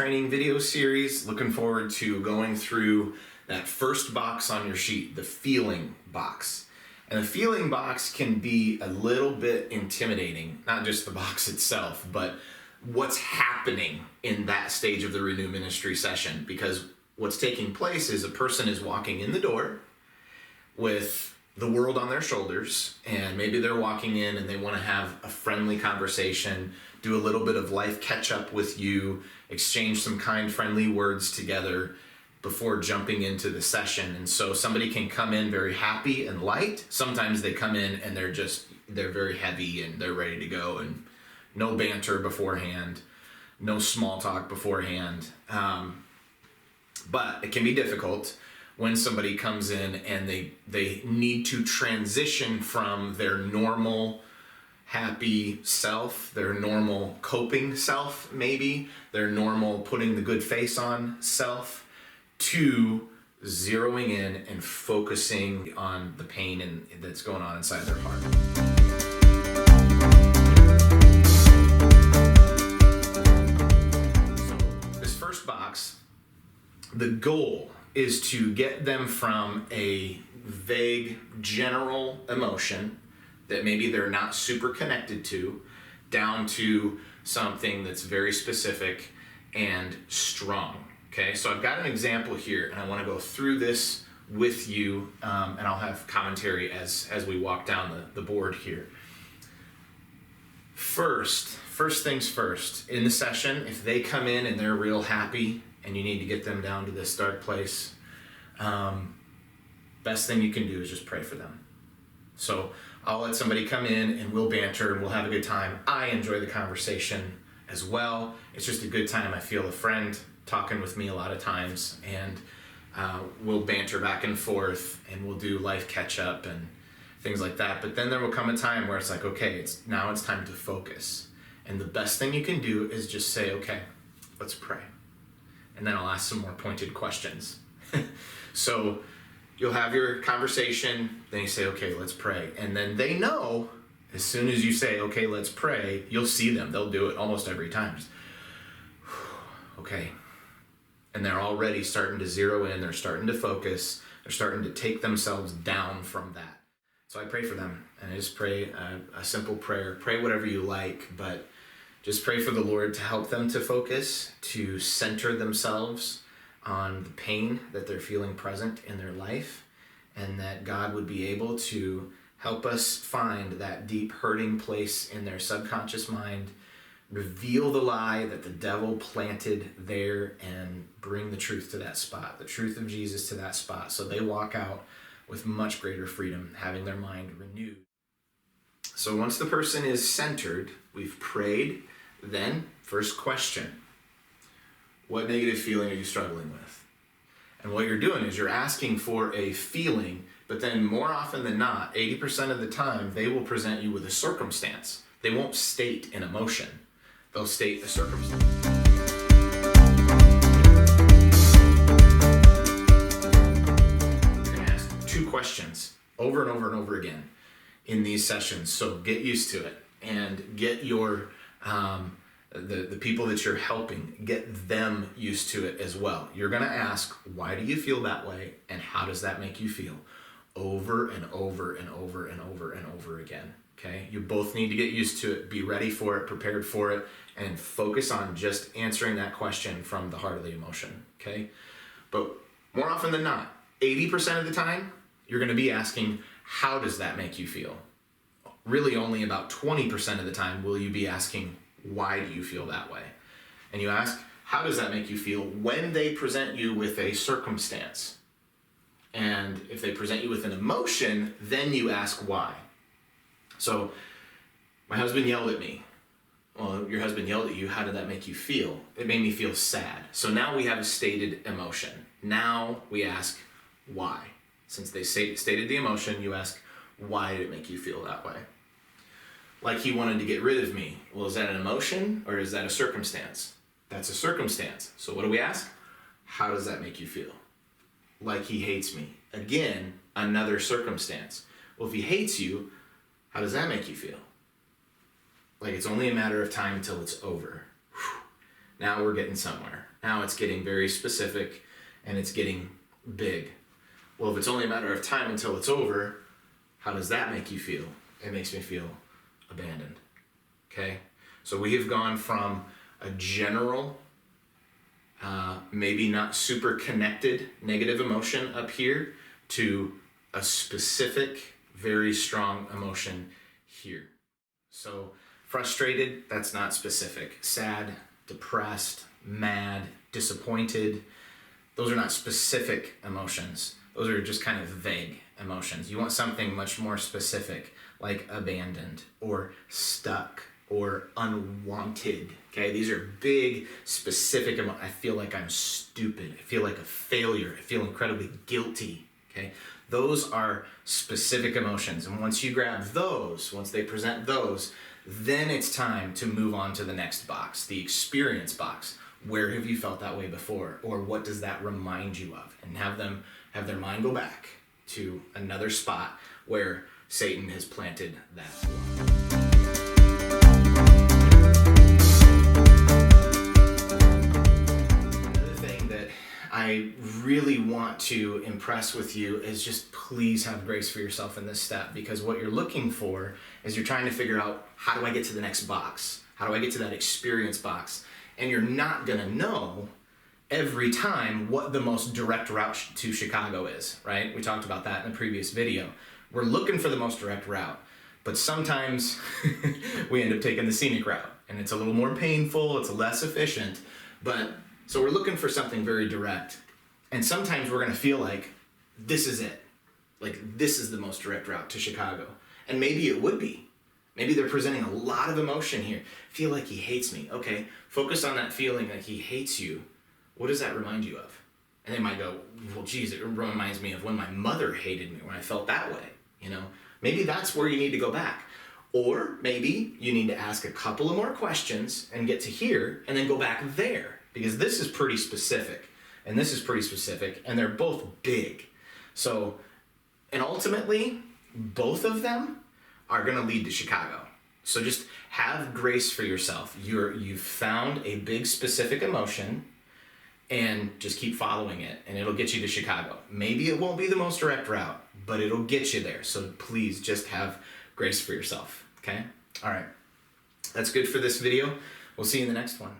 training video series. Looking forward to going through that first box on your sheet, the feeling box. And the feeling box can be a little bit intimidating, not just the box itself, but what's happening in that stage of the Renew Ministry session. Because what's taking place is a person is walking in the door with the world on their shoulders, and maybe they're walking in and they want to have a friendly conversation, do a little bit of life catch up with you, exchange some kind, friendly words together before jumping into the session. And so somebody can come in very happy and light. Sometimes they come in and they're very heavy and they're ready to go, and no banter beforehand, no small talk beforehand. But it can be difficult when somebody comes in and they need to transition from their normal happy self, their normal coping self, maybe their normal putting the good face on self, to zeroing in and focusing on the pain that's going on inside their heart. So this first box, the goal is to get them from a vague general emotion that maybe they're not super connected to, down to something that's very specific and strong. Okay, so I've got an example here, and I want to go through this with you, and I'll have commentary as we walk down the board here. First things first, in the session, if they come in and they're real happy and you need to get them down to this dark place, best thing you can do is just pray for them. So I'll let somebody come in and we'll banter and we'll have a good time. I enjoy the conversation as well. It's just a good time. I feel a friend talking with me a lot of times, and we'll banter back and forth and we'll do life catch up and things like that. But then there will come a time where it's like, okay, now it's time to focus. And the best thing you can do is just say, okay, let's pray. And then I'll ask some more pointed questions. So you'll have your conversation, then you say, okay, let's pray. And then they know, as soon as you say, okay, let's pray, you'll see them. They'll do it almost every time. Just, okay. And they're already starting to zero in. They're starting to focus. They're starting to take themselves down from that. So I pray for them. And I just pray a simple prayer. Pray whatever you like, but just pray for the Lord to help them to focus, to center themselves on the pain that they're feeling present in their life, and that God would be able to help us find that deep hurting place in their subconscious mind, reveal the lie that the devil planted there, and bring the truth to that spot, the truth of Jesus to that spot, so they walk out with much greater freedom, having their mind renewed. So once the person is centered, we've prayed, then first question: what negative feeling are you struggling with? And what you're doing is you're asking for a feeling, but then more often than not, 80% of the time, they will present you with a circumstance. They won't state an emotion. They'll state a circumstance. You're going to ask 2 questions over and over and over again in these sessions. So get used to it and get your the people that you're helping, get them used to it as well. You're going to ask, why do you feel that way, and how does that make you feel? Over and over and over and over and over again. Okay, you both need to get used to it, be ready for it, prepared for it, and focus on just answering that question from the heart of the emotion. Okay, but more often than not, 80% of the time, you're going to be asking, how does that make you feel? Really, only about 20% of the time will you be asking, why do you feel that way? And you ask, how does that make you feel when they present you with a circumstance? And if they present you with an emotion, then you ask why. So, my husband yelled at me. Well, your husband yelled at you. How did that make you feel? It made me feel sad. So now we have a stated emotion. Now we ask why. Since they stated the emotion, you ask, why did it make you feel that way? Like he wanted to get rid of me. Well, is that an emotion or is that a circumstance? That's a circumstance. So what do we ask? How does that make you feel? Like he hates me. Again, another circumstance. Well, if he hates you, how does that make you feel? Like it's only a matter of time until it's over. Whew. Now we're getting somewhere. Now it's getting very specific and it's getting big. Well, if it's only a matter of time until it's over, how does that make you feel? It makes me feel abandoned. Okay? So we have gone from a general, maybe not super connected negative emotion up here to a specific, very strong emotion here. So frustrated, that's not specific. Sad, depressed, mad, disappointed, those are not specific emotions. Those are just kind of vague emotions. You want something much more specific, like abandoned or stuck or unwanted. Okay, these are big, specific I feel like I'm stupid. I feel like a failure. I feel incredibly guilty. Okay, those are specific emotions. And once you grab those, once they present those, then it's time to move on to the next box, the experience box. Where have you felt that way before? Or what does that remind you of? And have their mind go back to another spot where Satan has planted that block. I really want to impress with you is just please have grace for yourself in this step, because what you're looking for is you're trying to figure out, how do I get to the next box? How do I get to that experience box? And you're not gonna know every time what the most direct route to Chicago is, right? We talked about that in the previous video. We're looking for the most direct route, but sometimes we end up taking the scenic route, and it's a little more painful, it's less efficient, but so we're looking for something very direct. And sometimes we're gonna feel like this is it. Like this is the most direct route to Chicago. And maybe it would be. Maybe they're presenting a lot of emotion here. Feel like he hates me. Okay, focus on that feeling that he hates you. What does that remind you of? And they might go, well, geez, it reminds me of when my mother hated me, when I felt that way. You know, maybe that's where you need to go back. Or maybe you need to ask a couple of more questions and get to here and then go back there. Because this is pretty specific, and this is pretty specific, and they're both big. So, and ultimately, both of them are gonna lead to Chicago. So just have grace for yourself. You've found a big specific emotion, and just keep following it, and it'll get you to Chicago. Maybe it won't be the most direct route, but it'll get you there. So please just have grace for yourself, okay? All right, that's good for this video. We'll see you in the next one.